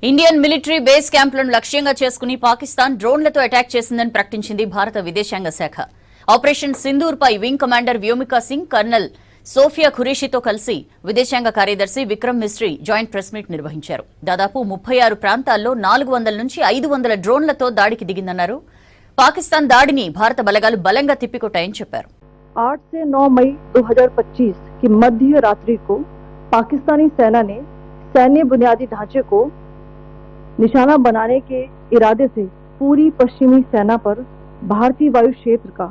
Indian military base క్యాంపులను లక్ష్యంగా చేసుకుని పాకిస్తాన్ డ్రోన్లతో అటాక్ చేసిందని ప్రకటించింది భారత విదేశాంగ శాఖ. ఆపరేషన్ సింధూర్ పై wing commander Vyomika Singh, colonel Sofia ఖురేషితో కలిసి విదేశాంగ కార్యదర్శి Vikram Misri joint press meet నిర్వహించారు. దాదాపు 36 ప్రాంతాల్లో 400 నుంచి 500 డ్రోన్లతో దాడికి దిగిందన్నారు. పాకిస్తాన్ దాడిని భారత బలగాలు బలంగా తిప్పికొట్టాయని చెప్పారు. 8 से 9 मई 2025 की मध्य रात्रि को पाकिस्तानी सेना ने सैन्य बुनियादी ढांचे को निशाना बनाने के इरादे से पूरी पश्चिमी सेना पर भारतीय वायु क्षेत्र का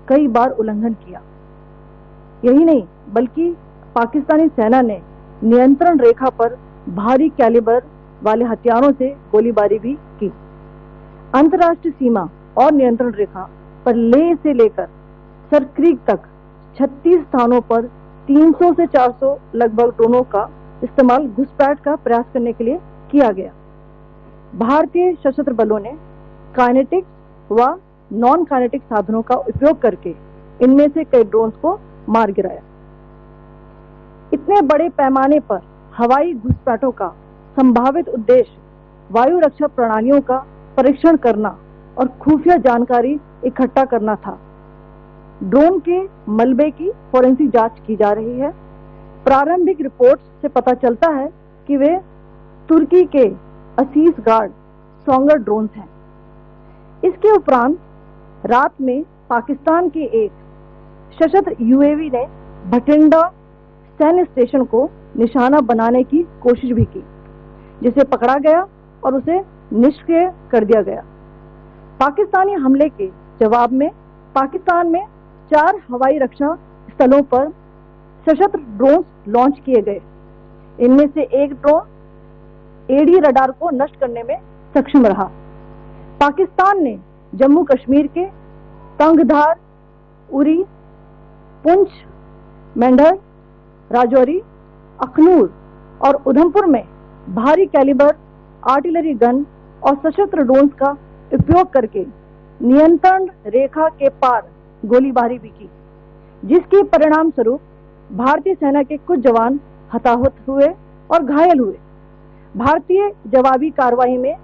कई बार उल्लंघन किया. यही नहीं बल्कि पाकिस्तानी सेना ने नियंत्रण रेखा पर भारी कैलिबर वाले हथियारों से गोलीबारी भी की. अंतर्राष्ट्रीय सीमा और नियंत्रण रेखा पर लेह से लेकर सरक्रीक तक 36 स्थानों पर 300 से 400 लगभग ड्रोनों का इस्तेमाल घुसपैठ का प्रयास करने के लिए किया गया. भारतीय सशस्त्र बलों ने काइनेटिक व नॉन काइनेटिक साधनों का उपयोग करके इनमें से कई ड्रोन्स को मार गिराया. इतने बड़े पैमाने पर हवाई घुसपैठों का संभावित उद्देश्य वायु रक्षा प्रणालियों का परीक्षण करना और खुफिया जानकारी इकट्ठा करना था. ड्रोन के मलबे की फोरेंसिक जांच की जा रही है. प्रारंभिक रिपोर्ट्स से पता चलता है कि वे तुर्की के असीस गार्ड सोंगर ड्रोन्स हैं. इसके उपरांत रात में पाकिस्तान के एक सशस्त्र यूएवी ने भटिंडा सैन्य स्टेशन को निशाना बनाने की कोशिश भी की, जिसे पकड़ा गया और उसे निष्क्रिय कर दिया गया. पाकिस्तानी हमले के जवाब में पाकिस्तान में 4 हवाई रक्षा स्थलों पर सशस्त्र ड्रोन लॉन्च किए गए. इनमें से एक ड्रोन एडी रडार को नष्ट करने में सक्षम रहा. पाकिस्तान ने जम्मू कश्मीर के तंगधार, उरी, पुंछ, मेंढर, राजौरी, अखनूर और उधमपुर में भारी कैलिबर आर्टिलरी गन और सशस्त्र ड्रोन्स का उपयोग करके नियंत्रण रेखा के पार गोलीबारी भी की, जिसके परिणाम स्वरूप भारतीय सेना के कुछ जवान हताहत हुए और घायल हुए. भारतीय जवाबी कार्रवाई में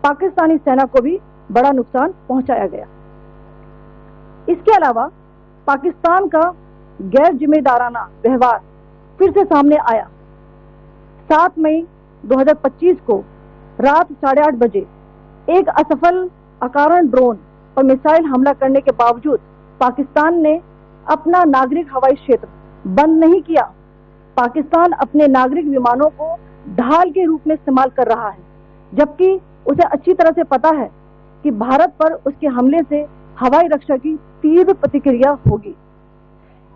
पाकिस्तानी सेना को भी बड़ा नुकसान पहुंचाया गया. इसके अलावा पाकिस्तान का गैर जिम्मेदाराना व्यवहार फिर से सामने आया. 7 मई 2025 को रात 8:30 बजे एक असफल अकारण ड्रोन और मिसाइल हमला करने के बावजूद पाकिस्तान ने अपना नागरिक हवाई क्षेत्र बंद नहीं किया. पाकिस्तान अपने नागरिक विमानों को ढाल के रूप में इस्तेमाल कर रहा है, जबकि उसे अच्छी तरह से पता है कि भारत पर उसके हमले से हवाई रक्षा की तीव्र प्रतिक्रिया होगी.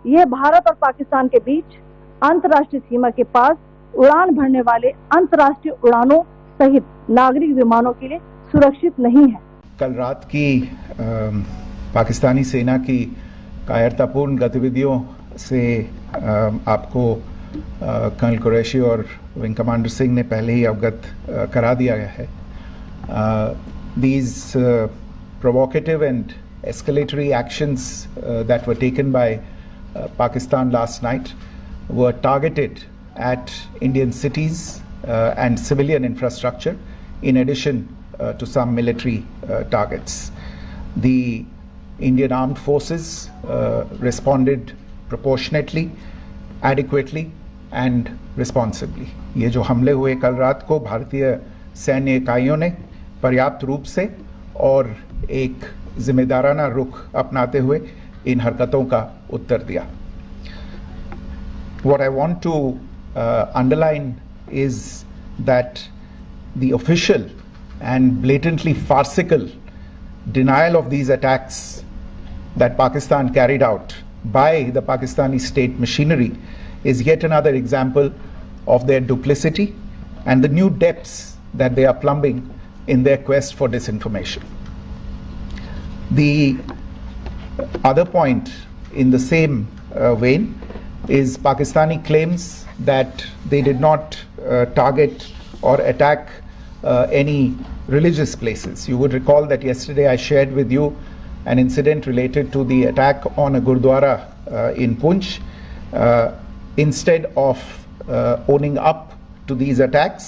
यह भारत और पाकिस्तान के बीच अंतर्राष्ट्रीय सीमा के पास उड़ान भरने वाले अंतर्राष्ट्रीय उड़ानों सहित नागरिक विमानों के लिए सुरक्षित नहीं है. कल रात की पाकिस्तानी सेना की कायरतापूर्ण गतिविधियों से आपको कर्नल कुरैशी और विंग कमांडर सिंह ने पहले ही अवगत करा दिया गया है. These provocative and escalatory actions that were taken by Pakistan last night were targeted at Indian cities and civilian infrastructure, in addition to some military targets. The Indian armed forces responded proportionately, adequately and responsibly. ये जो हमले हुए कल रात को भारतीय सैन्य इकाइयों ने पर्याप्त रूप से और एक जिम्मेदाराना रुख अपनाते हुए इन हरकतों का उत्तर दिया. What I want to underline is that the official and blatantly farcical denial of these attacks that Pakistan carried out by the Pakistani state machinery is yet another example of their duplicity and the new depths that they are plumbing in their quest for disinformation. The other point in the same vein is Pakistani claims that they did not target or attack any religious places. You would recall that yesterday I shared with you an incident related to the attack on a Gurdwara in Punch. Instead of owning up to these attacks,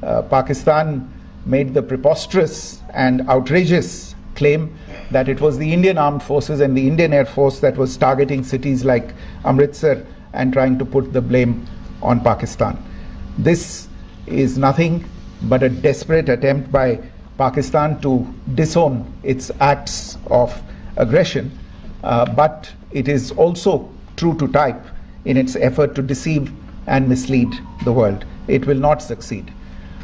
Pakistan made the preposterous and outrageous claim that it was the Indian Armed Forces and the Indian Air Force that was targeting cities like Amritsar and trying to put the blame on Pakistan. This is nothing but a desperate attempt by Pakistan to disown its acts of aggression, but it is also true to type in its effort to deceive and mislead the world. It will not succeed.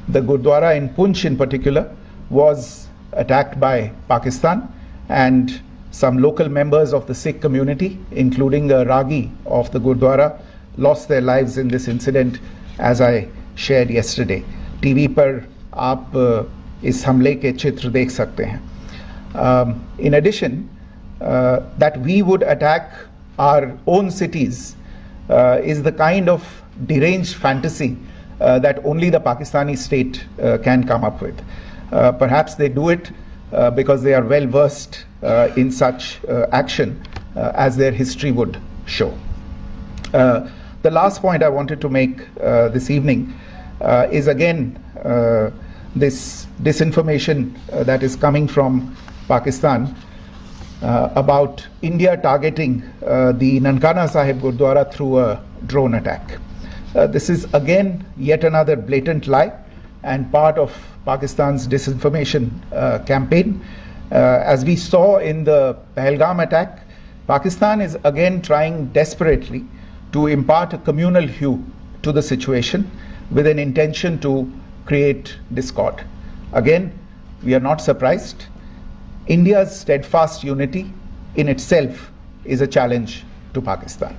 The Gurdwara in Poonch in particular was attacked by Pakistan, and some local members of the Sikh community, including a Ragi of the Gurdwara, lost their lives in this incident, as I shared yesterday. TV पर आप इस हमले के चित्र देख सकते हैं. In addition, that we would attack our own cities is the kind of deranged fantasy that only the Pakistani state can come up with. Perhaps they do it because they are well versed in such action, as their history would show. The last point I wanted to make this evening is again this disinformation that is coming from Pakistan about India targeting the Nankana Sahib Gurdwara through a drone attack. This is again yet another blatant lie and part of Pakistan's disinformation campaign. As we saw in the Pahalgam attack, Pakistan is again trying desperately to impart a communal hue to the situation with an intention to create discord. Again, we are not surprised. India's steadfast unity in itself is a challenge to Pakistan.